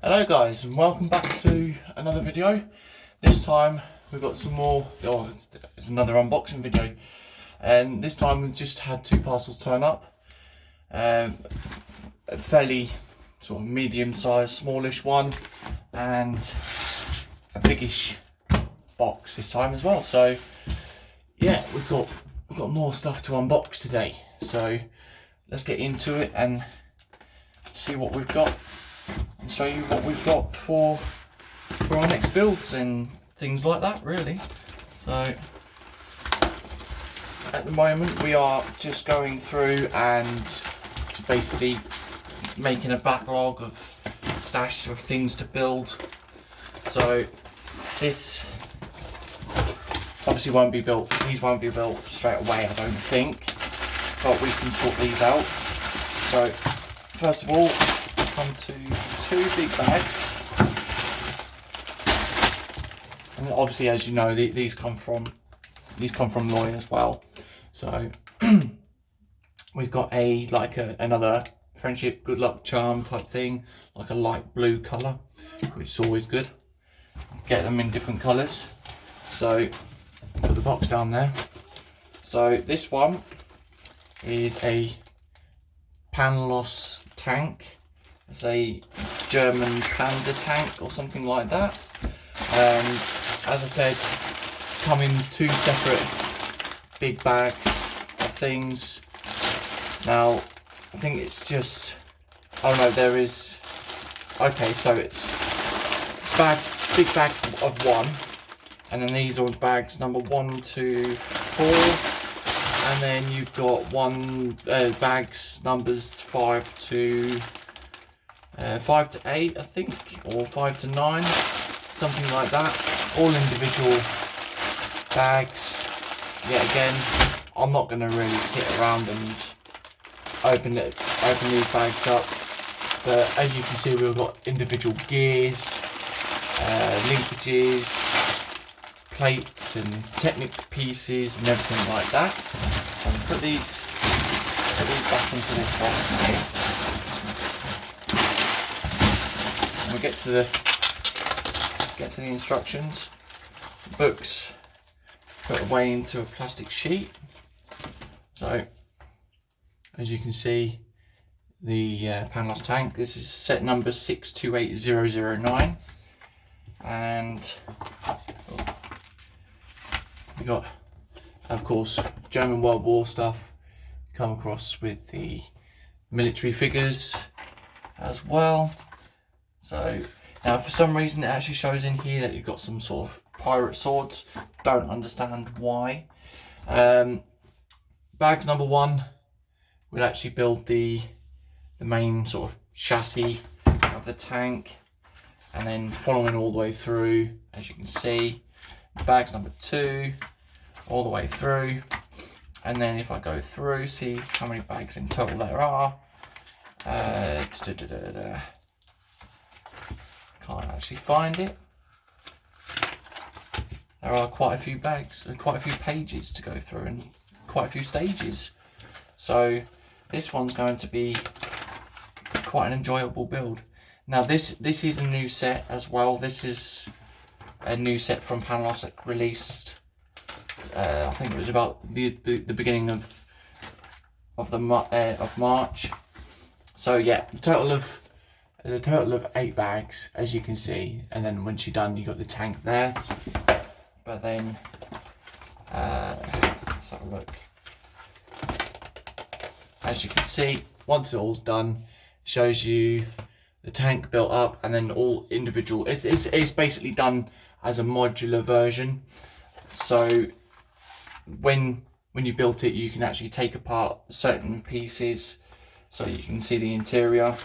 Hello guys, and welcome back to another video. This time we've got some more, it's another unboxing video, and this time we've just had two parcels turn up. A fairly sort of medium sized, smallish one, and a biggish box this time as well. So yeah, we've got more stuff to unbox today. So let's get into it and see what we've got and show you what we've got for our next builds and things like that, really. So at the moment we are just going through and just basically making a backlog of stash of things to build. So this obviously won't be built, these won't be built straight away, I don't think, but we can sort these out. So first of all, come to two big bags, and obviously, as you know, these come from Loy as well. So we've got another friendship good luck charm type thing, like a light blue colour, which is always good. Get them in different colours. So put the box down there. So this one is a Panlos tank. It's a German Panzer tank or something like that. And as I said, come in two separate big bags of things. Now, I think it's just, oh no, there is, okay, so it's big bag of one, and then these are bags number 1, 2, 4, and then you've got bags numbers 5 to 8, I think, or 5 to 9, something like that. All individual bags. Yeah, again, I'm not going to really sit around and open these bags up, but as you can see, we've got individual gears, linkages, plates and Technic pieces and everything like that. So I'm going to put these back into this box. And we get to the instructions. The books put away into a plastic sheet. So as you can see, the Panlos tank, this is set number 628009, and we got, of course, German World War stuff. Come across with the military figures as well. So now, for some reason, it actually shows in here that you've got some sort of pirate swords. Don't understand why. Bags number 1 will actually build the main sort of chassis of the tank, and then following all the way through, as you can see, bags number 2 all the way through. And then if I go through, see how many bags in total there are. Can't actually find it. There are quite a few bags and quite a few pages to go through and quite a few stages. So this one's going to be quite an enjoyable build. Now this is a new set as well. This is a new set from Panlos that released, I think it was about the beginning of March. So yeah, there's a total of 8 bags, as you can see, and then once you're done, you got the tank there. But then let's have a look. As you can see, once it all's done, it shows you the tank built up, and then all individual. It's basically done as a modular version. So when you built it, you can actually take apart certain pieces, so you can see the interior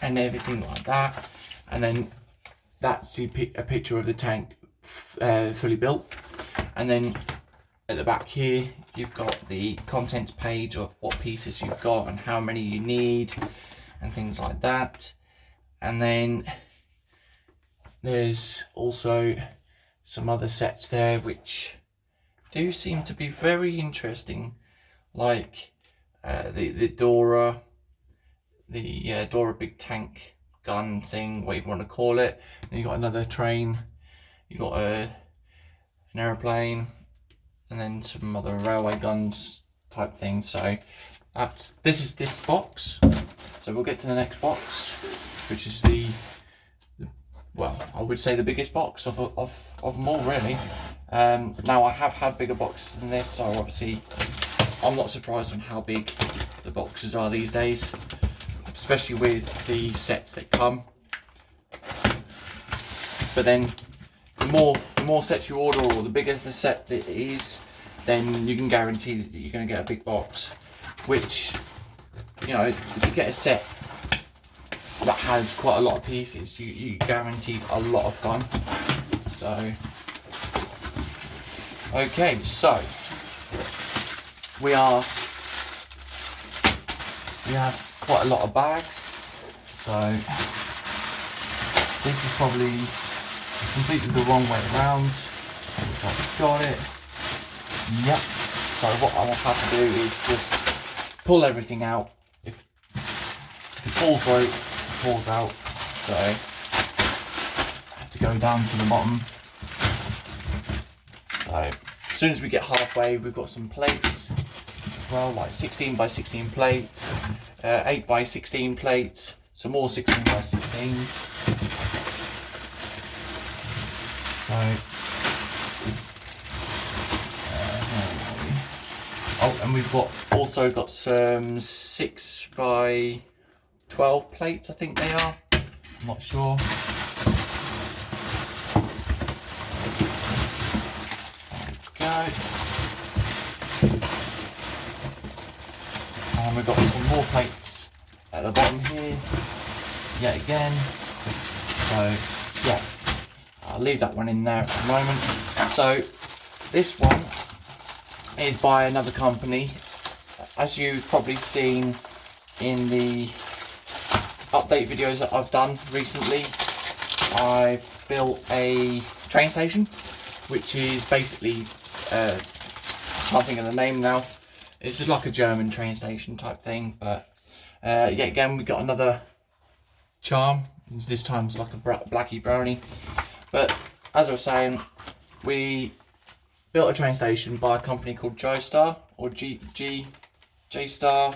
and everything like that, and then that's a picture of the tank fully built. And then at the back here, you've got the contents page of what pieces you've got and how many you need and things like that. And then there's also some other sets there which do seem to be very interesting, like the Dora Dora big tank gun thing, what you want to call it. Then you got another train, you got an aeroplane, and then some other railway guns type thing. So this is this box. So we'll get to the next box, which is the well, I would say the biggest box of them all, really. Now I have had bigger boxes than this, so obviously I'm not surprised on how big the boxes are these days, especially with the sets that come. But then the more sets you order, or the bigger the set that is, then you can guarantee that you're going to get a big box. Which, you know, if you get a set that has quite a lot of pieces, you guarantee a lot of fun. So, okay, so we have quite a lot of bags. So this is probably completely the wrong way around. I've got it. Yep. So what I will have to do is just pull everything out. If it falls through, it falls out. So I have to go down to the bottom. So as soon as we get halfway, we've got some plates as well, like 16 by 16 plates, 8 by 16 plates, some more 16 by 16s. So, oh, and we've also got some 6 by 12 plates, I think they are. I'm not sure. There we go. And we've got some more plates at the bottom here, yet again. So, yeah. I'll leave that one in there at the moment. So this one is by another company. As you've probably seen in the update videos that I've done recently, I built a train station, which is basically, I can't think of the name now. It's just like a German train station type thing, but yet again we got another charm. This time it's like a blacky brownie. But as I was saying, we built a train station by a company called J-Star, or J-Star,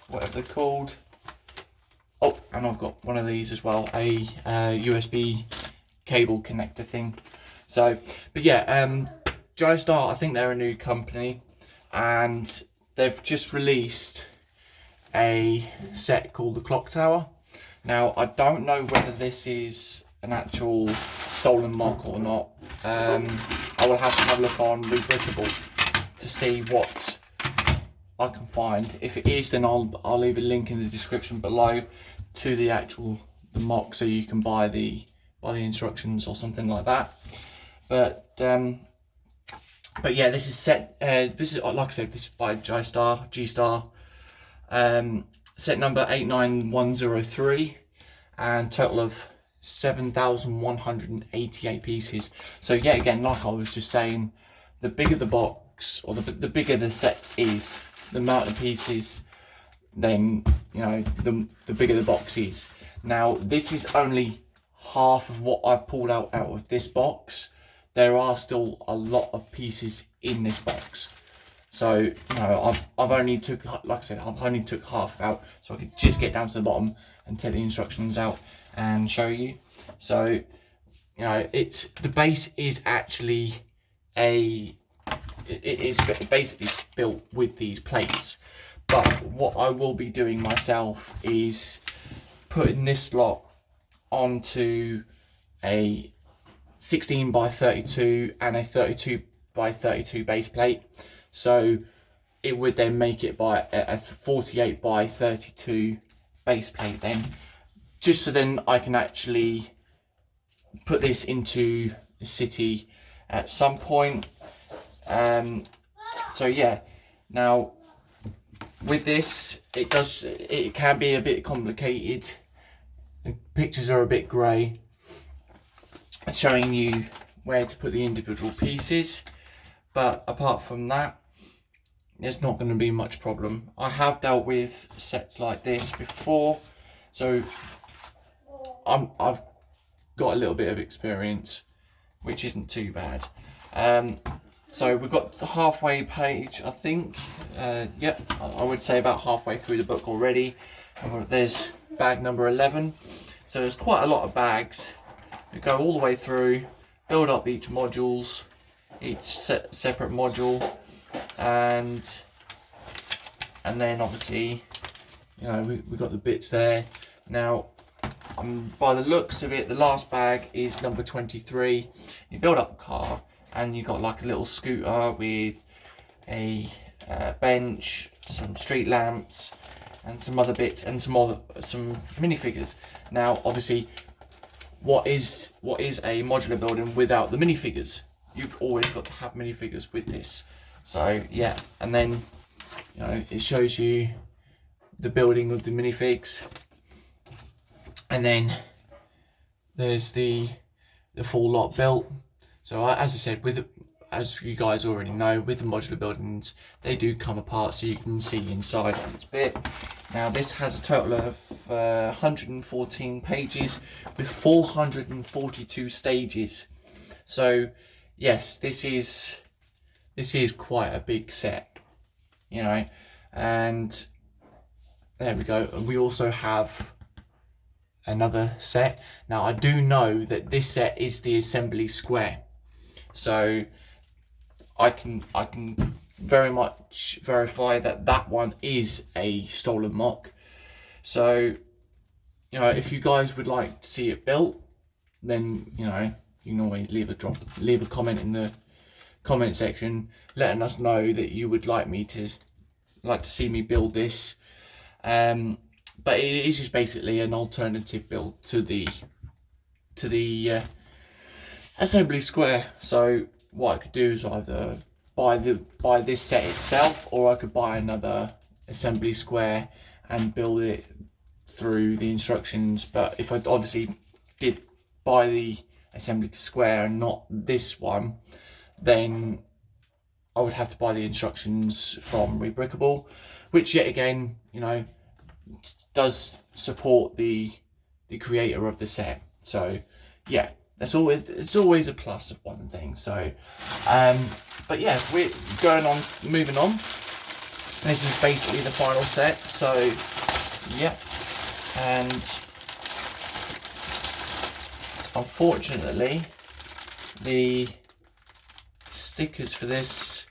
whatever they're called. Oh, and I've got one of these as well, a USB cable connector thing. So, but yeah, J-Star, I think they're a new company, and they've just released a set called the Clock Tower. Now, I don't know whether this is an actual stolen mock or not. I will have to have a look on Rebrickable to see what I can find. If it is, then I'll leave a link in the description below to the mock, so you can buy the instructions or something like that. But yeah, this is set. This is, like I said, this is by G-Star. Set number 89103, and total of 7,188 pieces. So yet again, like I was just saying, the bigger the box, or the bigger the set is, the amount of pieces, then, you know, the bigger the box is. Now this is only half of what I've pulled out of this box. There are still a lot of pieces in this box. So, you know, I've only took, like I said, I've only took half out, so I could just get down to the bottom and take the instructions out and show you. So, you know, the base is actually it is basically built with these plates. But what I will be doing myself is putting this lot onto a 16 by 32 and a 32 by 32 base plate. So it would then make it by a 48 by 32 base plate then, just so then I can actually put this into the city at some point. So yeah, now with this, it can be a bit complicated. The pictures are a bit grey, showing you where to put the individual pieces, but apart from that, there's not going to be much problem. I have dealt with sets like this before, so I've got a little bit of experience, which isn't too bad. So we've got the halfway page, I think. Yep, I would say about halfway through the book already. And there's bag number 11. So there's quite a lot of bags. We go all the way through, build up each modules, each separate module, and then obviously, you know, we got the bits there. Now, by the looks of it, the last bag is number 23. You build up the car, and you got like a little scooter with a bench, some street lamps, and some other bits, and some minifigures. Now, obviously, what is a modular building without the minifigures? You've always got to have minifigures with this. So yeah, and then, you know, it shows you the building of the minifigs, and then there's the full lot built. So as I said, as you guys already know, with the modular buildings, they do come apart so you can see inside each bit. Now this has a total of 114 pages with 442 stages. So yes, this is quite a big set, you know. And there we go. We also have another set. Now I do know that this set is the assembly square, so I can very much verify that that one is a stolen mock. So, you know, if you guys would like to see it built, then, you know, you can always leave a comment in the comment section letting us know that you would like to see me build this. But it is just basically an alternative build to the assembly square. So what I could do is either buy this set itself, or I could buy another assembly square and build it through the instructions. But if I obviously did buy the assembly square and not this one, then I would have to buy the instructions from Rebrickable, which yet again, you know, does support the creator of the set. So yeah, it's always a plus of one thing. So but yeah, we're moving on. This is basically the final set. So yeah, and unfortunately the stickers for this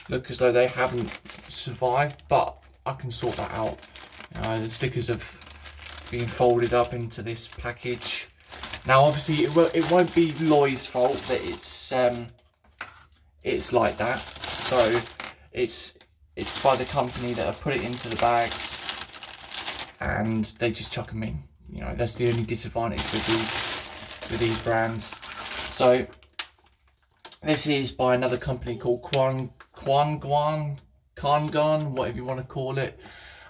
look as though they haven't survived, but I can sort that out. The stickers have been folded up into this package. Now obviously it won't be Loy's fault that it's like that. So it's by the company that have put it into the bags, and they just chuck them in. You know, that's the only disadvantage with these brands. So this is by another company called QuanGuan, whatever you want to call it,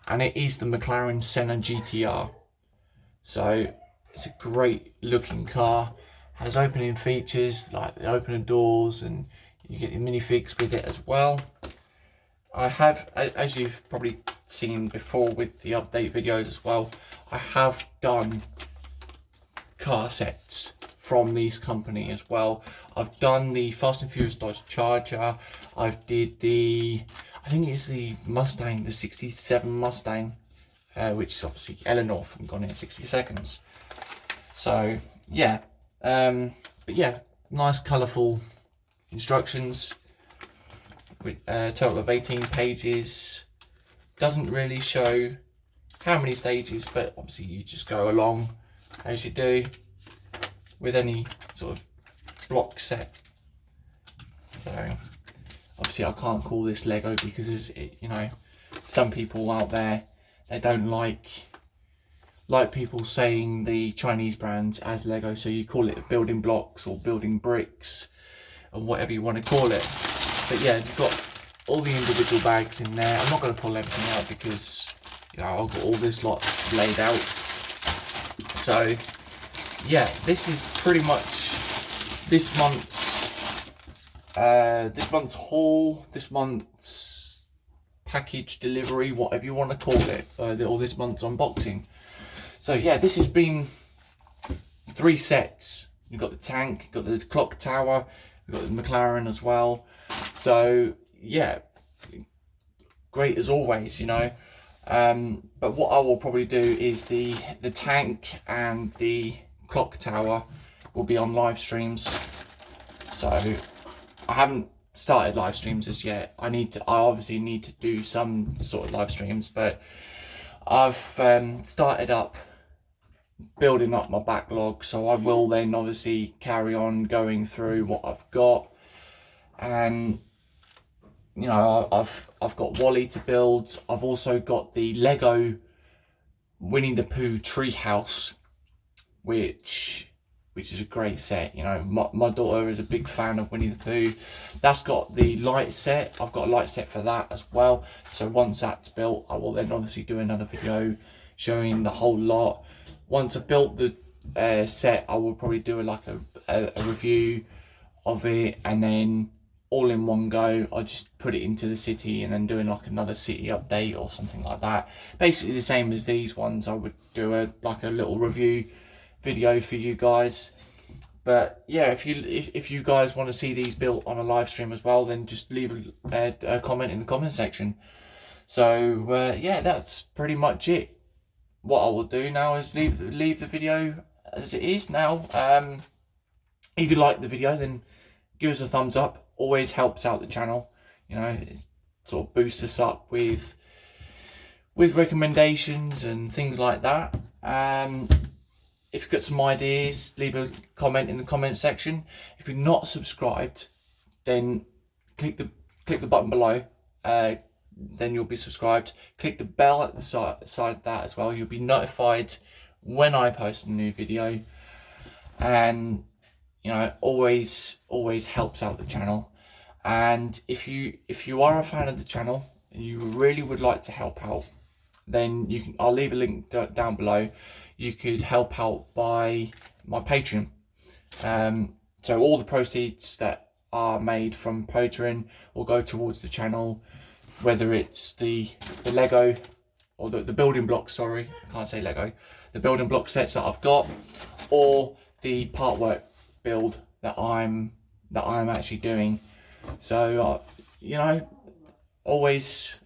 and it is the Mclaren Cena Gtr. So it's a great looking car. Has opening features like the opener doors, and you get the minifigs with it as well. I have, as you've probably seen before with the update videos as well, I have done car sets from this company as well. I've done the Fast and Furious Dodge Charger. I've did I think it's the Mustang, the 67 Mustang, which is obviously Eleanor from Gone in 60 Seconds. So yeah, but yeah, nice colourful instructions with a total of 18 pages. Doesn't really show how many stages, but obviously you just go along as you do with any sort of block set. So obviously I can't call this Lego because you know, some people out there, they don't like people saying the Chinese brands as Lego, so you call it building blocks or building bricks or whatever you want to call it. But yeah, you've got all the individual bags in there. I'm not going to pull everything out because, you know, I've got all this lot laid out. So yeah, this is pretty much this month's haul, this month's package delivery, whatever you want to call it, or this month's unboxing. So yeah, this has been 3 sets. You've got the tank, you've got the clock tower, you've got the Mclaren as well. So yeah, great as always, you know. But what I will probably do is the tank and the clock tower will be on live streams. So I haven't started live streams just yet. I obviously need to do some sort of live streams, but I've started up building up my backlog, so I will then obviously carry on going through what I've got. And you know, I've got Wally to build. I've also got the Lego Winnie the Pooh treehouse, which is a great set. You know, my daughter is a big fan of Winnie the Pooh. That's got the light set. I've got a light set for that as well. So once that's built, I will then obviously do another video showing the whole lot. Once I've built the set, I will probably do like a review of it, and then all in one go I just put it into the city, and then doing like another city update or something like that. Basically the same as these ones. I would do like a little review video for you guys. But yeah, if you guys want to see these built on a live stream as well, then just leave a comment in the comment section. So yeah, that's pretty much it. What I will do now is leave the video as it is now. If you like the video, then give us a thumbs up. Always helps out the channel, you know. It sort of boosts us up with recommendations and things like that. If you've got some ideas, leave a comment in the comment section. If you're not subscribed, then click the button below, then you'll be subscribed. Click the bell at the side of that as well. You'll be notified when I post a new video. And you know, always helps out the channel. And if you are a fan of the channel and you really would like to help out, then I'll leave a link down below. You could help out by my Patreon. So all the proceeds that are made from Patreon will go towards the channel, whether it's the Lego or the building blocks, sorry, I can't say Lego, the building block sets that I've got, or the part work build that I'm actually doing. So you know, always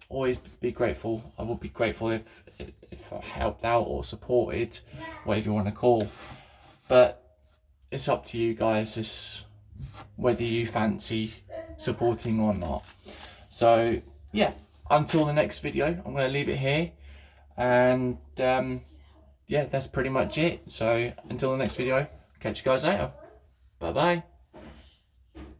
be grateful. I would be grateful if I helped out or supported, whatever you want to call. But it's up to you guys, it's whether you fancy supporting or not. So yeah, until the next video, I'm going to leave it here. And yeah, that's pretty much it. So until the next video, catch you guys later. Bye bye.